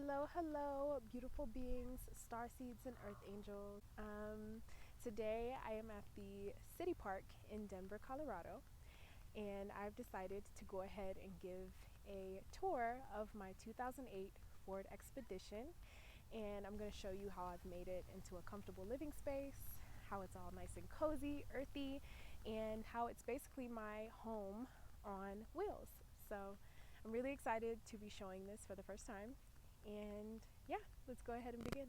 Hello, beautiful beings, star seeds, and earth angels. Today I am at the City Park in Denver, Colorado, and I've decided to go ahead and give a tour of my 2008 Ford Expedition. And I'm going to show you how I've made it into a comfortable living space, how it's all nice and cozy, earthy, and how it's basically my home on wheels. So I'm really excited to be showing this for the first time. And yeah, let's go ahead and begin.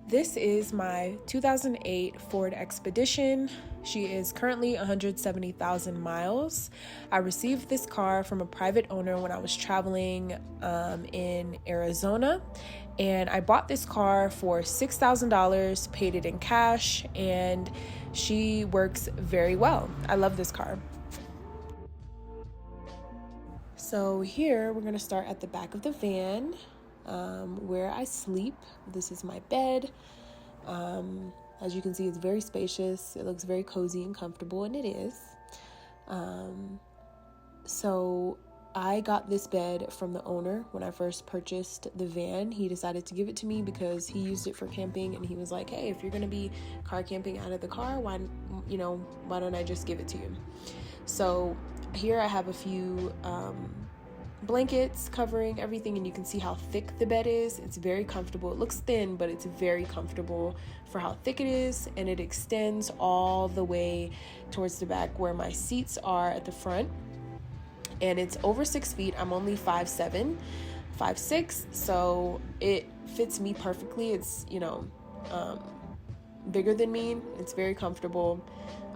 This is my 2008 Ford Expedition. She is currently 170,000 miles. I received this car from a private owner when I was traveling in Arizona. And I bought this car for $6,000, paid it in cash, and she works very well. I love this car. So here we're going to start at the back of the van. Where I sleep. This is my bed. As you can see, it's very spacious. It looks very cozy and comfortable, and it is. So I got this bed from the owner when I first purchased the van. He decided to give it to me because he used it for camping, and he was like, hey, if you're going to be car camping out of the car, why don't I just give it to you? So here I have a few blankets covering everything, and you can see how thick the bed is. It's very comfortable. It looks thin, but it's very comfortable for how thick it is, and it extends all the way towards the back where my seats are at the front. And it's over 6 feet. I'm only 5'7", 5'6", so it fits me perfectly. It's bigger than me. It's very comfortable,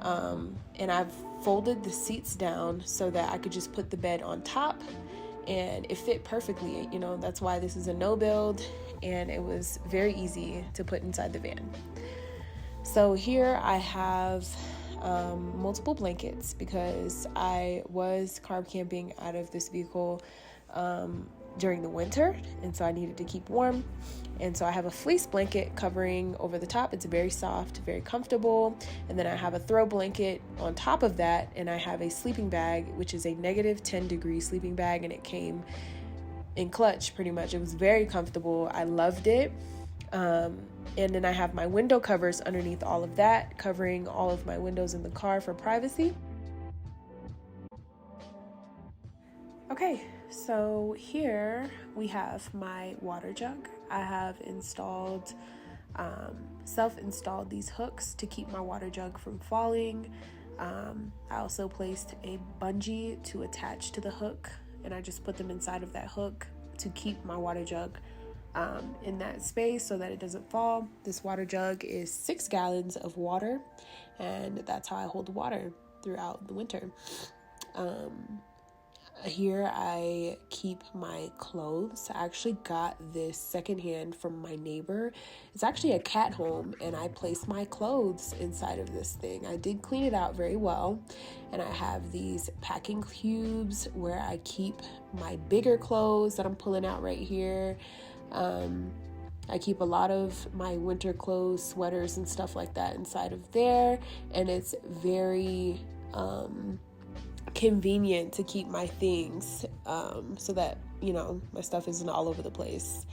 and I've folded the seats down so that I could just put the bed on top, and it fit perfectly. That's why this is a no build, and it was very easy to put inside the van. So here I have multiple blankets because I was carb camping out of this vehicle during the winter, and so I needed to keep warm. And so I have a fleece blanket covering over the top. It's very soft, very comfortable. And then I have a throw blanket on top of that, and I have a sleeping bag, which is a negative 10-degree sleeping bag, and it came in clutch pretty much. It was very comfortable. I loved it. And then I have my window covers underneath all of that, covering all of my windows in the car for privacy. Okay, so here we have my water jug. I have self-installed these hooks to keep my water jug from falling. I also placed a bungee to attach to the hook, and I just put them inside of that hook to keep my water jug in that space so that it doesn't fall. This water jug is 6 gallons of water, and that's how I hold water throughout the winter. Here I keep my clothes. I actually got this secondhand from my neighbor. It's actually a cat home, and I placed my clothes inside of this thing. I did clean it out very well, and I have these packing cubes where I keep my bigger clothes that I'm pulling out right here. I keep a lot of my winter clothes, sweaters, and stuff like that inside of there, and it's very convenient to keep my things so that my stuff isn't all over the place.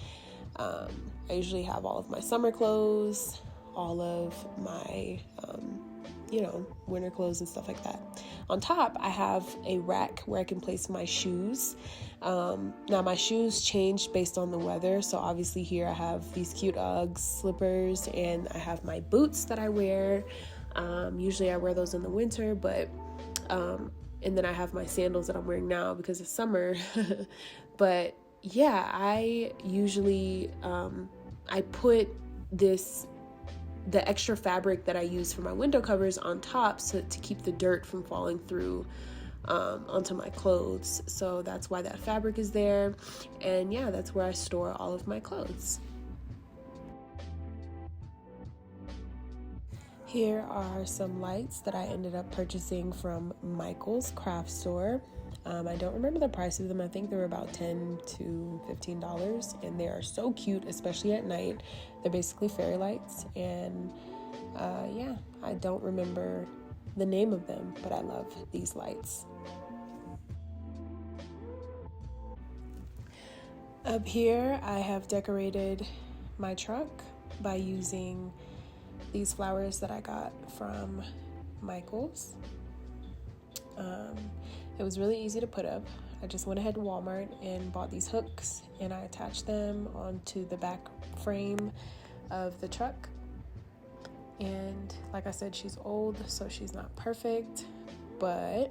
I usually have all of my summer clothes, all of my winter clothes and stuff like that. On top, I have a rack where I can place my shoes. Now my shoes change based on the weather, so obviously here I have these cute Uggs slippers, and I have my boots that I wear. Usually I wear those in the winter, but and then I have my sandals that I'm wearing now because it's summer. But yeah, I usually I put the extra fabric that I use for my window covers on top to keep the dirt from falling through onto my clothes. So that's why that fabric is there. And yeah, that's where I store all of my clothes. Here are some lights that I ended up purchasing from Michael's craft store. I don't remember the price of them. I think they were about $10 to $15, and they are so cute, especially at night. They're basically fairy lights, and I don't remember the name of them, but I love these lights. Up here, I have decorated my truck by using these flowers that I got from Michael's. It was really easy to put up. I just went ahead to Walmart and bought these hooks, and I attached them onto the back frame of the truck. And like I said, she's old, so she's not perfect, but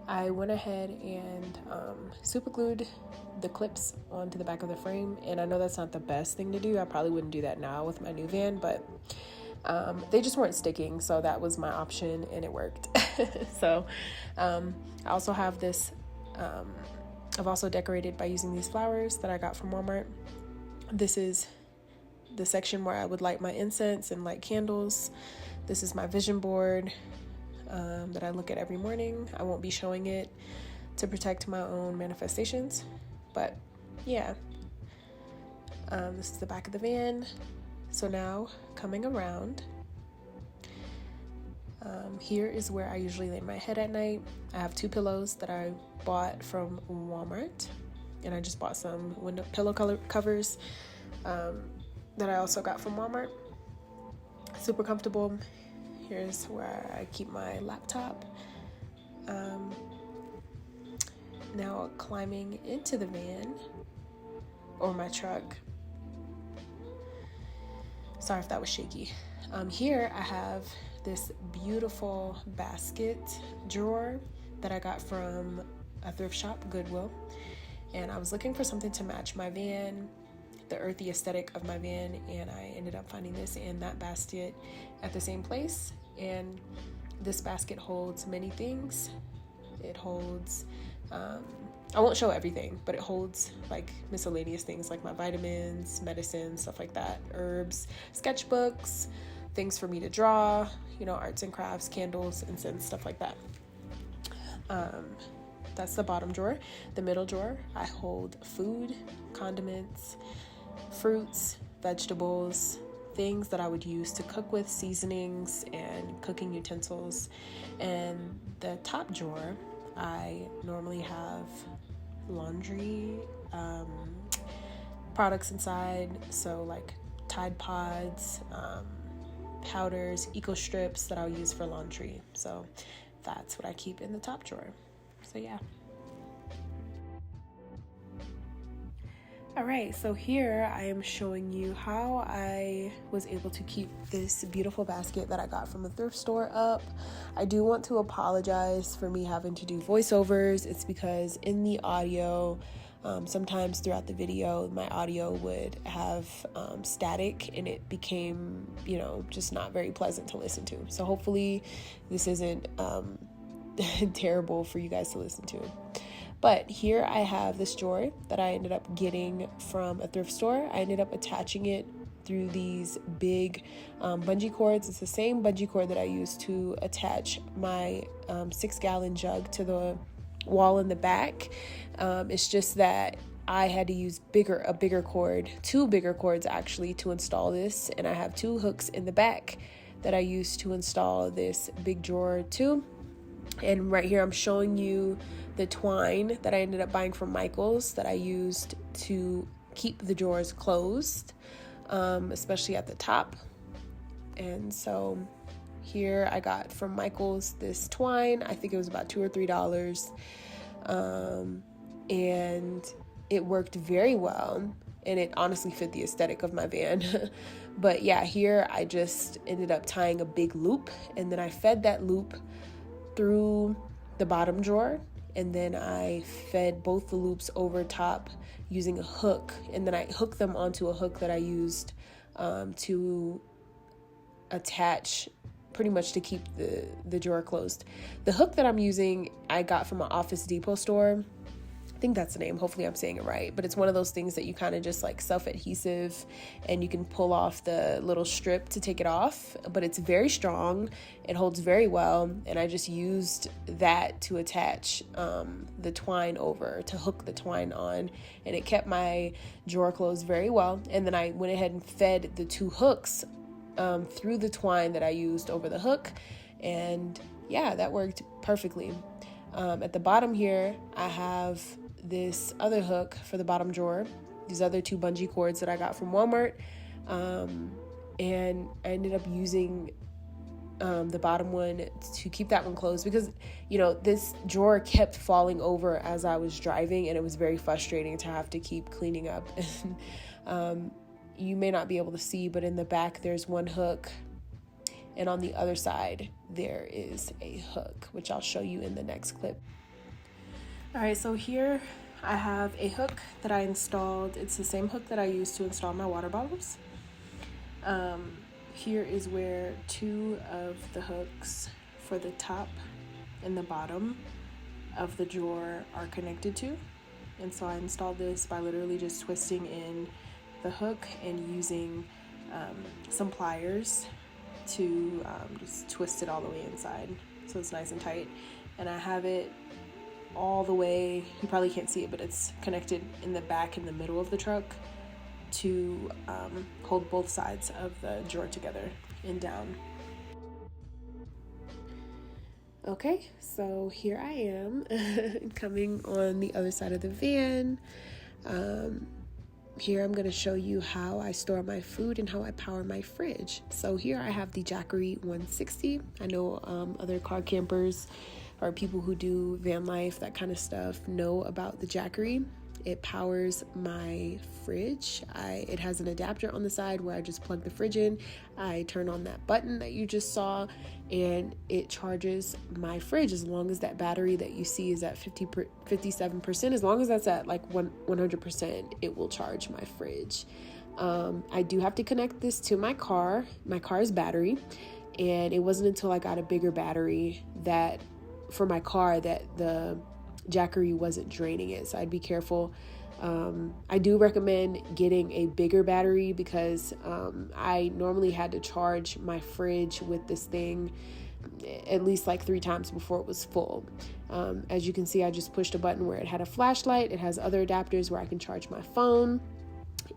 I went ahead and super glued the clips onto the back of the frame. And I know that's not the best thing to do. I probably wouldn't do that now with my new van, but they just weren't sticking, so that was my option, and it worked. So I also have this, I've also decorated by using these flowers that I got from Walmart. This is the section where I would light my incense and light candles. This is my vision board that I look at every morning. I won't be showing it to protect my own manifestations, but yeah. This is the back of the van. So now, coming around, here is where I usually lay my head at night. I have 2 pillows that I bought from Walmart, and I just bought some window pillow covers that I also got from Walmart. Super comfortable. Here's where I keep my laptop. Now climbing into the van, or my truck. Sorry if that was shaky. Here I have this beautiful basket drawer that I got from a thrift shop, Goodwill. And I was looking for something to match my van, the earthy aesthetic of my van, and I ended up finding this and that basket at the same place. And this basket holds many things. It holds, I won't show everything, but it holds like miscellaneous things like my vitamins, medicine, stuff like that, herbs, sketchbooks, things for me to draw, arts and crafts, candles, incense, stuff like that. That's the bottom drawer. The middle drawer, I hold food, condiments, fruits, vegetables, things that I would use to cook with, seasonings and cooking utensils. And the top drawer, I normally have laundry products inside, so like Tide Pods, powders, eco strips that I'll use for laundry. So that's what I keep in the top drawer. So yeah. All right, so here I am showing you how I was able to keep this beautiful basket that I got from a thrift store up. I do want to apologize for me having to do voiceovers. It's because in the audio, sometimes throughout the video, my audio would have static, and it became, just not very pleasant to listen to. So hopefully this isn't terrible for you guys to listen to. But here I have this drawer that I ended up getting from a thrift store. I ended up attaching it through these big bungee cords. It's the same bungee cord that I used to attach my 6-gallon jug to the wall in the back. It's just that I had to use a bigger cord, 2 bigger cords actually, to install this. And I have 2 hooks in the back that I used to install this big drawer too. And right here I'm showing you the twine that I ended up buying from Michael's that I used to keep the drawers closed, especially at the top. And so here I got from Michael's this twine. I think it was about $2 or $3. And it worked very well, and it honestly fit the aesthetic of my van. But yeah, here I just ended up tying a big loop, and then I fed that loop through the bottom drawer, and then I fed both the loops over top using a hook, and then I hooked them onto a hook that I used to attach, pretty much to keep the drawer closed. The hook that I'm using I got from an Office Depot store. I think that's the name. Hopefully I'm saying it right. But it's one of those things that you kind of just like self-adhesive, and you can pull off the little strip to take it off. But it's very strong. It holds very well. And I just used that to attach the twine over, to hook the twine on. And it kept my drawer closed very well. And then I went ahead and fed the 2 hooks through the twine that I used over the hook. And yeah, that worked perfectly. At the bottom here, I have this other hook for the bottom drawer, these other 2 bungee cords that I got from Walmart, and I ended up using the bottom one to keep that one closed because, this drawer kept falling over as I was driving, and it was very frustrating to have to keep cleaning up. And you may not be able to see, but in the back there's one hook, and on the other side there is a hook, which I'll show you in the next clip. All right, so here I have a hook that I installed. It's the same hook that I used to install my water bottles. Here is where 2 of the hooks for the top and the bottom of the drawer are connected to. And so I installed this by literally just twisting in the hook and using some pliers to just twist it all the way inside so it's nice and tight. And I have it all the way, you probably can't see it, but it's connected in the back in the middle of the truck to hold both sides of the drawer together and down. Okay, so here I am coming on the other side of the van. Here I'm going to show you how I store my food and how I power my fridge. So here I have the Jackery 160. I know other car campers or people who do van life, that kind of stuff, know about the Jackery. It powers my fridge. It has an adapter on the side where I just plug the fridge in. I turn on that button that you just saw, and it charges my fridge as long as that battery that you see is at 57%. As long as that's at like 100%, it will charge my fridge. I do have to connect this to my car's battery, and it wasn't until I got a bigger battery for my car that the Jackery wasn't draining it, so I'd be careful. I do recommend getting a bigger battery because I normally had to charge my fridge with this thing at least like 3 times before it was full. As you can see, I just pushed a button where it had a flashlight. It has other adapters where I can charge my phone,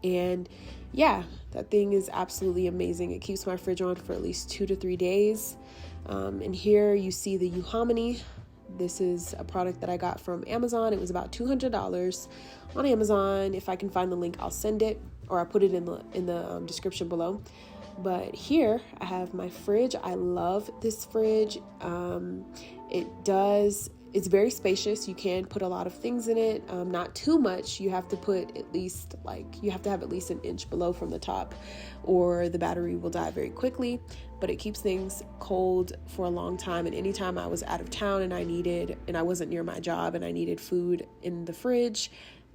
and yeah, that thing is absolutely amazing. It keeps my fridge on for at least 2 to 3 days. And here you see the EUHOMY. This is a product that I got from Amazon. It was about $200 on Amazon. If I can find the link, I'll send it, or I'll put it in the description below. But here I have my fridge. I love this fridge. It's very spacious. You can put a lot of things in it. Not too much. You have to put you have to have at least an inch below from the top, or the battery will die very quickly. But it keeps things cold for a long time. And anytime I was out of town and I wasn't near my job and I needed food in the fridge,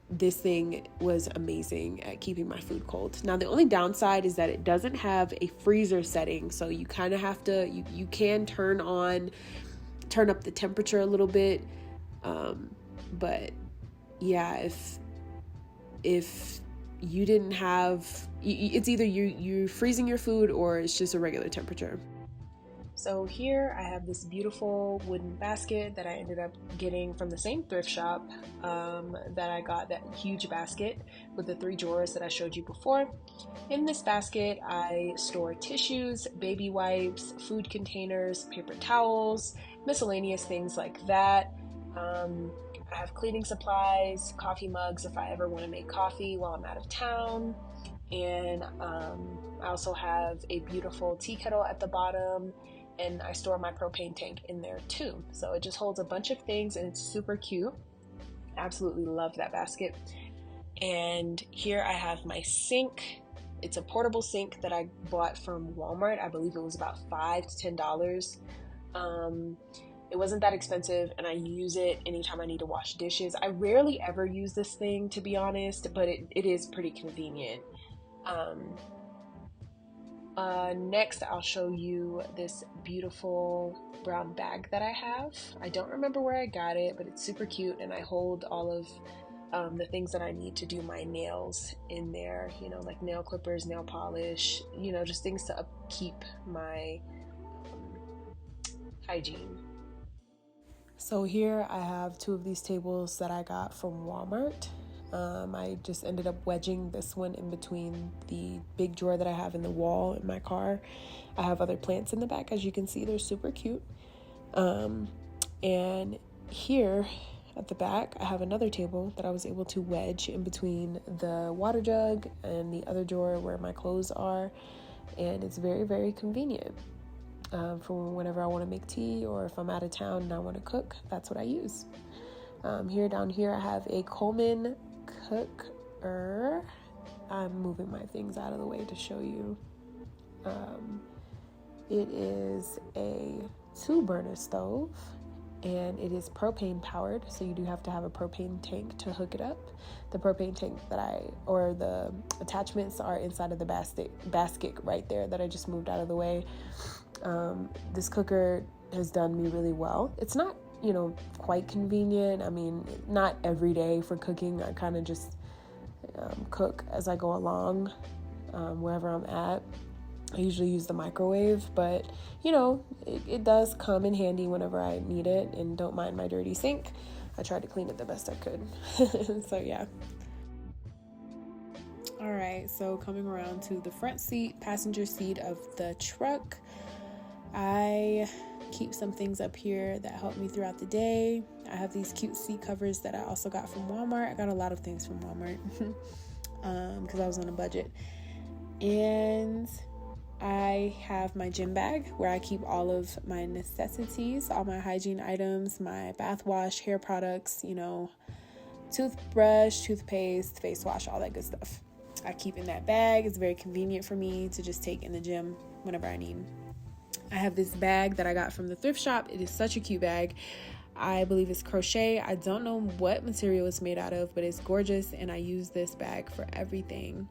this thing was amazing at keeping my food cold. Now, the only downside is that it doesn't have a freezer setting. So you kind of have to, you can turn up the temperature a little bit. But yeah, if you didn't have, it's either you're freezing your food or it's just a regular temperature. So here I have this beautiful wooden basket that I ended up getting from the same thrift shop that I got, that huge basket with the 3 drawers that I showed you before. In this basket, I store tissues, baby wipes, food containers, paper towels, miscellaneous things like that. I have cleaning supplies, coffee mugs if I ever want to make coffee while I'm out of town. And I also have a beautiful tea kettle at the bottom, and I store my propane tank in there too. So it just holds a bunch of things, and it's super cute. Absolutely love that basket. And here I have my sink. It's a portable sink that I bought from Walmart. I believe it was about $5 to $10. It wasn't that expensive, and I use it anytime I need to wash dishes. I rarely ever use this thing, to be honest, but it is pretty convenient. Next, I'll show you this beautiful brown bag that I have. I don't remember where I got it, but it's super cute, and I hold all of the things that I need to do my nails in there, like nail clippers, nail polish, just things to upkeep my hygiene. So here I have 2 of these tables that I got from Walmart. I just ended up wedging this one in between the big drawer that I have in the wall in my car. I have other plants in the back, as you can see. They're super cute. And here at the back, I have another table that I was able to wedge in between the water jug and the other drawer where my clothes are, and it's very, very convenient. For whenever I want to make tea, or if I'm out of town and I want to cook, that's what I use. Down here, I have a Coleman cooker. I'm moving my things out of the way to show you. It is a 2-burner stove, and it is propane powered, so you do have to have a propane tank to hook it up. The propane tank the attachments are inside of the basket right there that I just moved out of the way. This cooker has done me really well. It's not, quite convenient. I mean, not every day for cooking. I kind of just cook as I go along, wherever I'm at. I usually use the microwave, but it does come in handy whenever I need it, and don't mind my dirty sink. I tried to clean it the best I could. So yeah. All right, so coming around to the front seat, passenger seat of the truck, I keep some things up here that help me throughout the day. I have these cute seat covers that I also got from Walmart. I got a lot of things from Walmart because I was on a budget. And I have my gym bag where I keep all of my necessities, all my hygiene items, my bath wash, hair products, toothbrush, toothpaste, face wash, all that good stuff. I keep in that bag. It's very convenient for me to just take in the gym whenever I need. I have this bag that I got from the thrift shop. It is such a cute bag. I believe it's crochet. I don't know what material it's made out of, but it's gorgeous, and I use this bag for everything.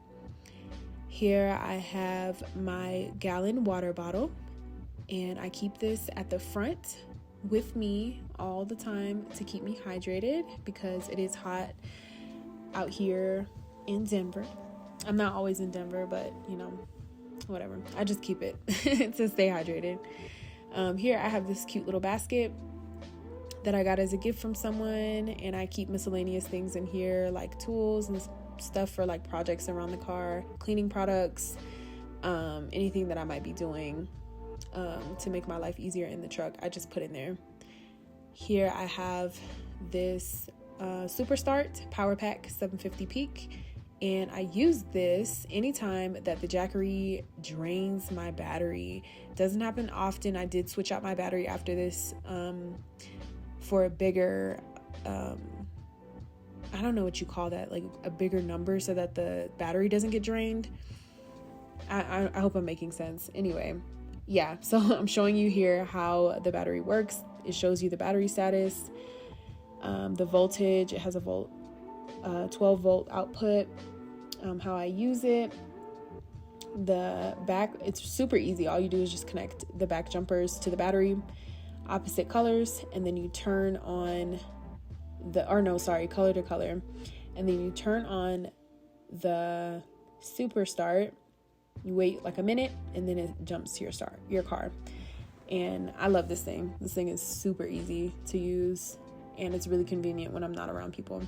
Here I have my gallon water bottle, and I keep this at the front with me all the time to keep me hydrated because it is hot out here in Denver. I'm not always in Denver, but whatever. I just keep it to stay hydrated. Here I have this cute little basket that I got as a gift from someone, and I keep miscellaneous things in here like tools and stuff for like projects around the car, cleaning products, anything that I might be doing to make my life easier in the truck, I just put in there. Here I have this Super Start Power Pack 750 Peak, and I use this anytime that the Jackery drains my battery. It doesn't happen often. I did switch out my battery after this for a bigger I don't know what you call that, like a bigger number so that the battery doesn't get drained. I hope I'm making sense. Anyway, yeah, so I'm showing you here how the battery works. It shows you the battery status, the voltage. It has a 12 volt output, how I use it. The back, it's super easy. All you do is just connect the back jumpers to the battery, opposite colors, and then you turn on color to color, and then you turn on the Super Start. You wait like a minute, and then it jumps to your car. And I love this thing. This thing is super easy to use, and it's really convenient when I'm not around people.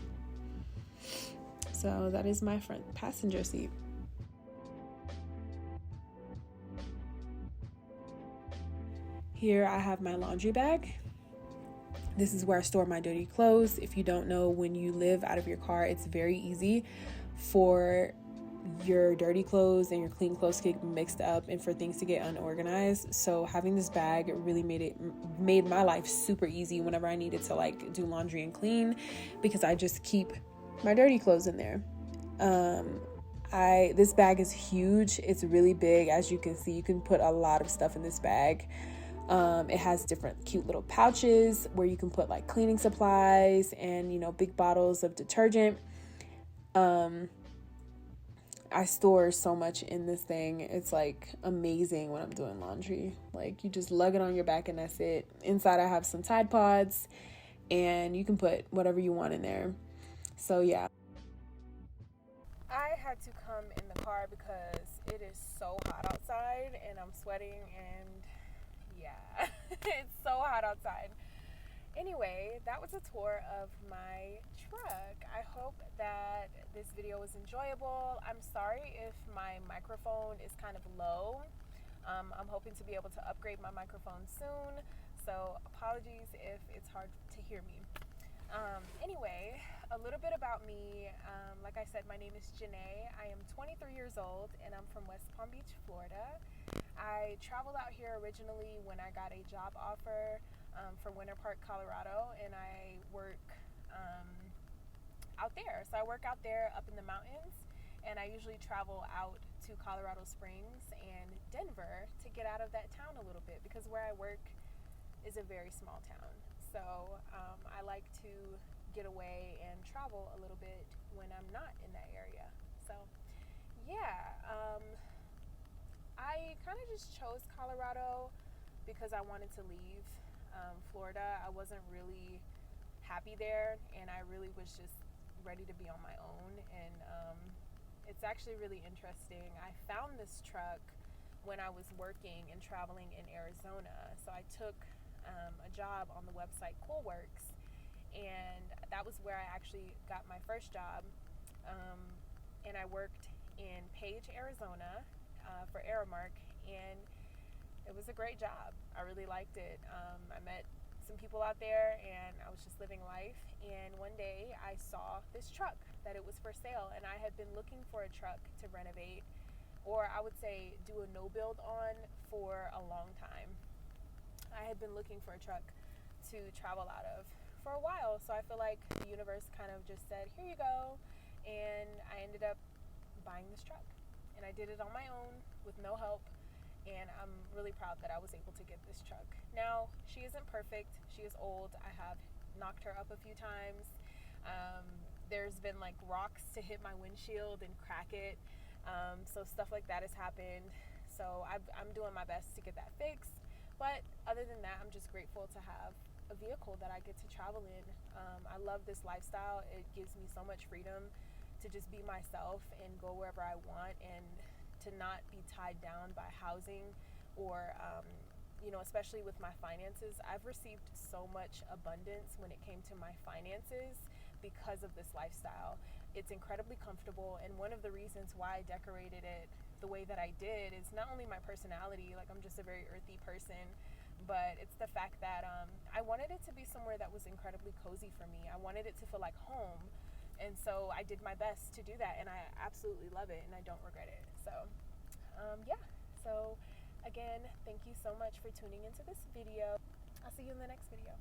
So that is my front passenger seat. Here I have my laundry bag. This is where I store my dirty clothes. If you don't know, when you live out of your car, it's very easy for your dirty clothes and your clean clothes to get mixed up and for things to get unorganized. So having this bag really made my life super easy whenever I needed to like do laundry and clean, because I just keep my dirty clothes in there. This bag is huge. It's really big. As you can see, you can put a lot of stuff in this bag. It has different cute little pouches where you can put like cleaning supplies and, big bottles of detergent. I store so much in this thing. It's like amazing when I'm doing laundry. Like you just lug it on your back and that's it. Inside I have some Tide Pods, and you can put whatever you want in there. So yeah. I had to come in the car because it is so hot outside and I'm sweating, and yeah, it's so hot outside. Anyway, that was a tour of my truck. I hope that this video was enjoyable. I'm sorry if my microphone is kind of low. I'm hoping to be able to upgrade my microphone soon, so apologies if it's hard to hear me. Anyway, a little bit about me. Like I said, my name is Janae. I am 23 years old and I'm from West Palm Beach, Florida. I traveled out here originally when I got a job offer for Winter Park, Colorado, and I work out there. So I work out there up in the mountains, and I usually travel out to Colorado Springs and Denver to get out of that town a little bit because where I work is a very small town. So I like to get away and travel a little bit when I'm not in that area. So yeah, I kind of just chose Colorado because I wanted to leave Florida. I wasn't really happy there, and I really was just ready to be on my own. And it's actually really interesting. I found this truck when I was working and traveling in Arizona. So I took a job on the website Coolworks, and that was where I actually got my first job. And I worked in Page, Arizona for Aramark, and it was a great job. I really liked it. I met some people out there and I was just living life, and one day I saw this truck that it was for sale, and I had been looking for a truck to renovate, or I would say do a no build on, for a long time. I had been looking for a truck to travel out of for a while, so I feel like the universe kind of just said, here you go, and I ended up buying this truck, and I did it on my own with no help, and I'm really proud that I was able to get this truck. Now, she isn't perfect. She is old. I have knocked her up a few times. There's been like rocks to hit my windshield and crack it. So stuff like that has happened. So I'm doing my best to get that fixed. But other than that, I'm just grateful to have a vehicle that I get to travel in. I love this lifestyle. It gives me so much freedom to just be myself and go wherever I want, and to not be tied down by housing or especially with my finances. I've received so much abundance when it came to my finances because of this lifestyle. It's incredibly comfortable, and one of the reasons why I decorated it the way that I did is not only my personality, like I'm just a very earthy person, but it's the fact that I wanted it to be somewhere that was incredibly cozy for me. I wanted it to feel like home. And so I did my best to do that, and I absolutely love it, and I don't regret it. So, yeah. So, again, thank you so much for tuning into this video. I'll see you in the next video.